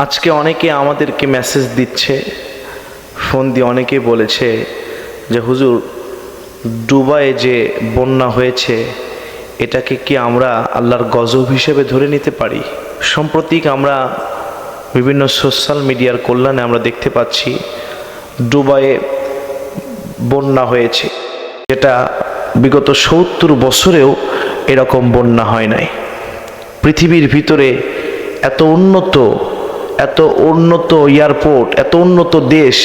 আজকে অনেকে আমাদেরকে মেসেজ দিচ্ছে, ফোন দিয়ে অনেকেই বলেছে যে হুজুর, দুবাইয়ে যে বন্যা হয়েছে এটাকে কি আমরা আল্লাহর গজব হিসেবে ধরে নিতে পারি? সাম্প্রতিক আমরা বিভিন্ন সোশ্যাল মিডিয়ার কল্যাণে আমরা দেখতে পাচ্ছি দুবাইয়ে বন্যা হয়েছে, যেটা বিগত ৭০ বছরেও এরকম বন্যা হয় নাই। পৃথিবীর ভিতরে এত উন্নত এয়ারপোর্ট, এত উন্নত দেশ,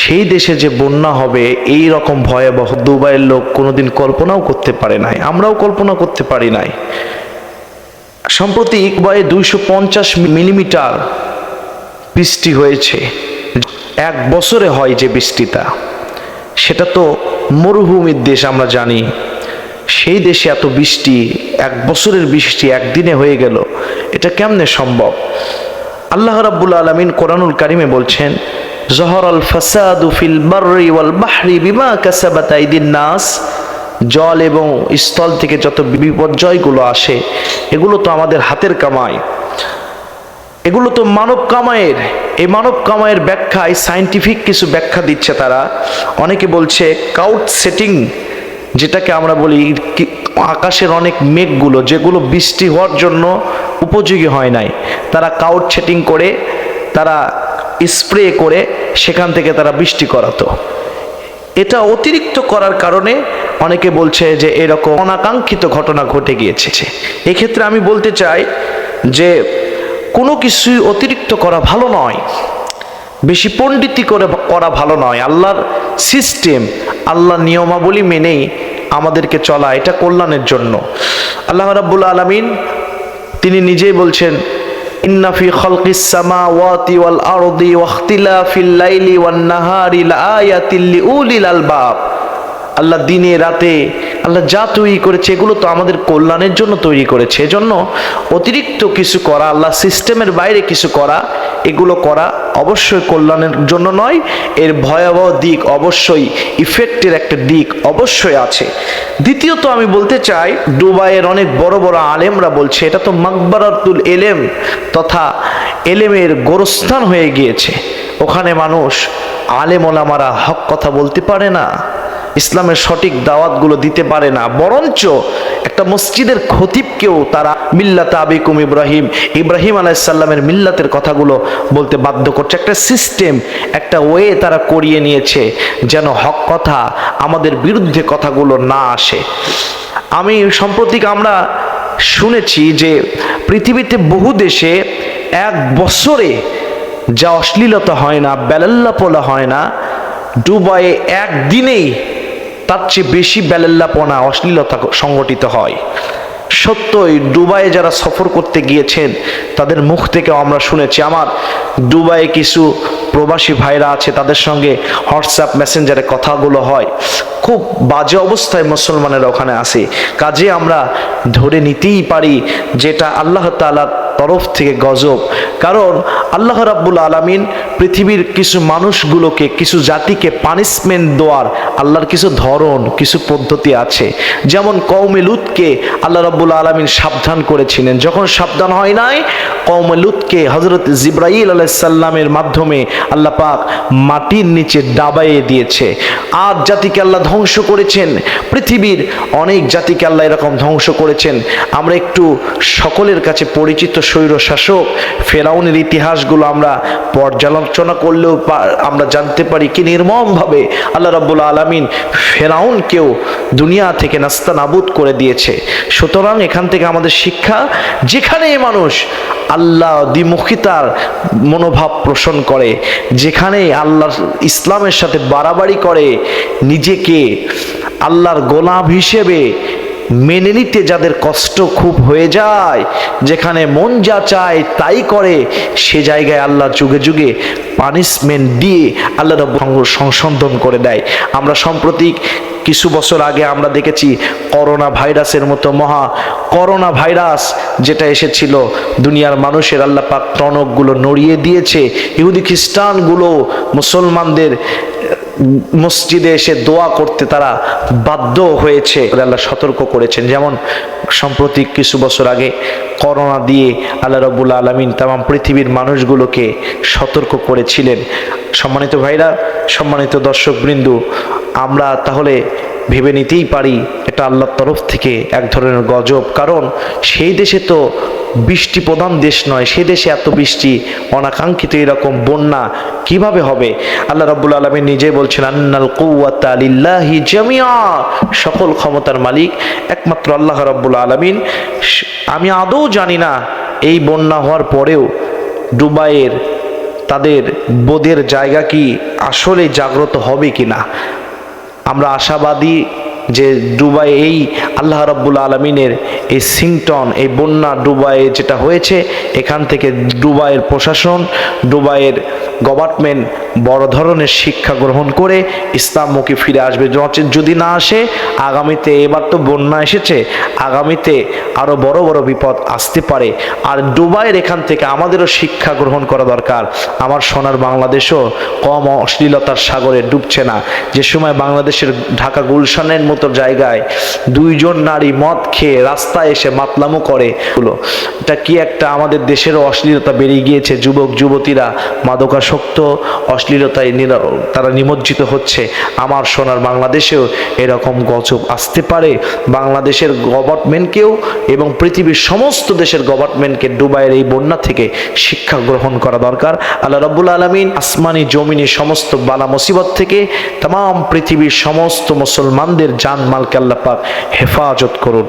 সেই দেশে যে বন্যা হবে এই রকম ভয়াবহ দুবাইয়ের লোক কোনোদিন কল্পনাও করতে পারে নাই, আমরাও কল্পনা করতে পারি নাই। সম্প্রতি দুবাইয়ে 250 মিলিমিটার বৃষ্টি হয়েছে। এক বছরে হয় যে বৃষ্টিটা, সেটা তো মরুভূমির দেশ আমরা জানি। সেই দেশে এত বৃষ্টি, এক বছরের বৃষ্টি একদিনে হয়ে গেল, এটা কেমনে সম্ভব? আল্লাহ রাব্বুল আলামিন কোরআনুল কারিমে বলছেন, জহরাল ফাসাদু ফিল বাররি ওয়াল বাহরি বিমা কাসাবাত আইদিন নাস। জল এবং স্থল থেকে যত বিপর্যয়গুলো আসে এগুলো তো আমাদের হাতের কামাই, এগুলো তো মানব কামাইয়ের। এই মানব কামাইয়ের ব্যাখ্যায় সায়েন্টিফিক কিছু ব্যাখ্যা দিচ্ছে তারা। অনেকে বলছে ক্লাউড সেটিং, যেটাকে আমরা বলি আকাশের অনেক মেঘগুলো যেগুলো বৃষ্টি হওয়ার জন্য উপযোগী হয় নাই, তারা ক্লাউড সেটিং করে, তারা স্প্রে করে সেখান থেকে তারা বৃষ্টি করাতো। এটা অতিরিক্ত করার কারণে অনেকে বলছে যে এরকম অনাকাঙ্ক্ষিত ঘটনা ঘটে গিয়েছে। এক্ষেত্রে আমি বলতে চাই যে কোনো কিছুই অতিরিক্ত করা ভালো নয়, বেশি পণ্ডিতি করে করা ভালো নয়। আল্লাহর সিস্টেম, আল্লাহর নিয়মাবলী মেনেই আমাদেরকে চলা, এটা কল্যাণের জন্য। আল্লাহ রাব্বুল আলামিন তিনি নিজেই বলছেন, ইন্না ফি খালকিস সামাওয়াতি ওয়াল আরদি ওয়াখতিলাফিল লাইলি ওয়ান নাহারি লাআয়াতিল লিউলিল আলবাব। আল্লাহ দিনে রাতে আল্লাহ যা তৈরি করেছে এগুলো তো আমাদের কল্যাণের জন্য তৈরি করেছে। এজন্য অতিরিক্ত কিছু করা, আল্লাহ সিস্টেমের বাইরে কিছু করা, এগুলো করা অবশ্যই কল্যাণের জন্য নয়। এর ভয়াবহ দিক অবশ্যই, ইফেক্টের একটা দিক অবশ্যই আছে। দ্বিতীয়ত আমি বলতে চাই, দুবাইয়ের অনেক বড় বড় আলেমরা বলছে এটা তো মাকবারাতুল এলেম তথা এলেমের গোরস্থান হয়ে গিয়েছে। ওখানে মানুষ, আলেম ওলামারা হক কথা বলতে পারে না, ইসলামের সঠিক দাওয়াতগুলো দিতে পারে না, বরঞ্চ একটা মসজিদের খতিবকেও তারা মিল্লাত আবিকুম ইব্রাহিম আলাইহিস সালামের মিল্লাতের কথাগুলো বলতে বাধ্য করছে। একটা সিস্টেম, একটা ওয়ে তারা করিয়ে নিয়েছে যেন হক কথা, আমাদের বিরুদ্ধে কথাগুলো না আসে। আমি সাম্প্রতিক আমরা শুনেছি যে পৃথিবীতে বহু দেশে এক বছরে যা অশ্লীলতা হয় না, বেলাল্লাপনা হয় না, দুবাইয়ে একদিনেই তার চেয়ে বেশি বেলাল্লাপনা, অশ্লীলতা সংগঠিত হয়। সত্যই দুবাইয়ে যারা সফর করতে গিয়েছেন তাদের মুখ থেকে আমরা শুনেছি। আমার দুবাইয়ে কিছু প্রবাসী ভাইরা আছে, তাদের সঙ্গে হোয়াটসঅ্যাপ মেসেঞ্জারে কথাগুলো হয়। খুব বাজে অবস্থায় মুসলমানেরা ওখানে আসে। কাজে আমরা ধরে নিতেই পারি যেটা আল্লাহ তাআলার তরফ থেকে গজব। কারণ আল্লাহ রাব্বুল আলামিন পৃথিবীর কিছু মানুষগুলোকে, কিছু জাতিকে পানিশমেন্ট দেওয়ার আল্লাহর কিছু ধরন, কিছু পদ্ধতি আছে। যেমন কওমে লুতকে আল্লাহ রাব্বুল আলামিন সাবধান করেছিলেন, যখন সাবধান হয় নাই কওমে লুতকে হযরত জিবরাইল আলাইহিস সালামের মাধ্যমে আল্লাহ পাক মাটির নিচে ডাবাইয়ে দিয়েছে। আদ জাতিকে আল্লাহ ধ্বংস করেছেন, পৃথিবীর অনেক জাতিকে আল্লাহ এরকম ধ্বংস করেছেন। আমরা একটু সকলের কাছে পরিচিত স্বৈর শাসক ফেরাউনের ইতিহাসগুলো আমরা পর্যালোচনা করলেও আমরা জানতে পারি কি নির্মমভাবে আল্লাহ রাব্বুল আলামিন ফেরাউনকেও দুনিয়া থেকে নাস্তানাবুদ করে দিয়েছে। সুতরাং এখান থেকে আমাদের শিক্ষা, যেখানে মানুষ আল্লাহ দ্বিমুখিতার মনোভাব পোষণ করে, যেখানে আল্লাহ ইসলামের সাথে বাড়াবাড়ি করে, নিজেকে আল্লাহর গোলাম হিসেবে মেনে নিতে যাদের কষ্ট খুব হয়ে যায়, যেখানে মন যা চায় তাই করে, সে জায়গায় আল্লাহ যুগে যুগে পানিশমেন্ট দিয়ে আল্লাহ সংশোধন করে দেয়। আমরা সাম্প্রতিক কিছু বছর আগে আমরা দেখেছি করোনা ভাইরাসের মতো মহা করোনা ভাইরাস যেটা এসেছিল, দুনিয়ার মানুষের আল্লাহ পাক টনকগুলো নড়িয়ে দিয়েছে। ইহুদি খ্রিস্টানগুলো মুসলমানদের মসজিদে এসে দোয়া করতে তারা বাধ্য হয়েছে। আল্লাহ সতর্ক করেছেন, যেমন সম্প্রতি কিছু বছর আগে করোনা দিয়ে আল্লাহ রাব্বুল আলামিন তামাম পৃথিবীর মানুষগুলোকে সতর্ক করেছিলেন। সম্মানিত ভাইরা, সম্মানিত দর্শকবৃন্দ, আমরা তাহলে ভেবে নিতেই পারি এটা আল্লাহর তরফ থেকে এক ধরনের গজব। কারণ সেই দেশে তো বৃষ্টি প্রধান দেশ নয়, সেই দেশে এত বৃষ্টি, অনাকাঙ্ক্ষিত এরকম বন্যা কিভাবে হবে? আল্লাহ রাব্বুল আলামিন নিজে বলছেন, আন্নাল কুওয়াতা লিল্লাহি জামিআ, সকল ক্ষমতার মালিক একমাত্র আল্লাহ রাব্বুল আলামিন। আমি আদৌ জানি না এই বন্যা হওয়ার পরেও দুবাইয়ের তাদের বোধের জায়গা কি আসলে জাগ্রত হবে কিনা। আমরা আশাবাদী যে দুবাই, এই আল্লাহ রাব্বুল আলামিনের এই সিংটন, এই বন্যা দুবাইয়ে যেটা হয়েছে, এখান থেকে দুবাইয়ের প্রশাসন, দুবাইয়ের গভর্নমেন্ট বড় ধরনের শিক্ষা গ্রহণ করে ইসলামমুখী ফিরে আসবে। যদি না আসে আগামীতে, এবার তো বন্যা এসেছে, আগামীতে আরও বড় বড় বিপদ আসতে পারে। আর দুবাইয়ের এখান থেকে আমাদেরও শিক্ষা গ্রহণ করা দরকার। আমার সোনার বাংলাদেশও কম অশ্লীলতার সাগরে ডুবছে না। যে সময় বাংলাদেশের ঢাকা গুলশানের মতো জায়গায় দুইজন নারী মদ খেয়ে রাস্তায় এসে মাতলামো করে, এটা কি একটা, আমাদের দেশেরও অশ্লীলতা বেড়ে গিয়েছে। যুবক যুবতীরা মাদকাসক্ত অশ্লীলতায় তারা নিমজ্জিত হচ্ছে। আমার সোনার বাংলাদেশেও এরকম গজব আসতে পারে। বাংলাদেশের গভর্নমেন্টকেও এবং পৃথিবীর সমস্ত দেশের গভর্নমেন্টকে দুবাইয়ের এই বন্যা থেকে শিক্ষা গ্রহণ করা দরকার। আল্লাহ রাব্বুল আলামিন আসমানি জমিনি সমস্ত বালা মুসিবত থেকে তাম পৃথিবীর সমস্ত মুসলমানদের জানমালকে আল্লাহ পাক হেফাজত করুন।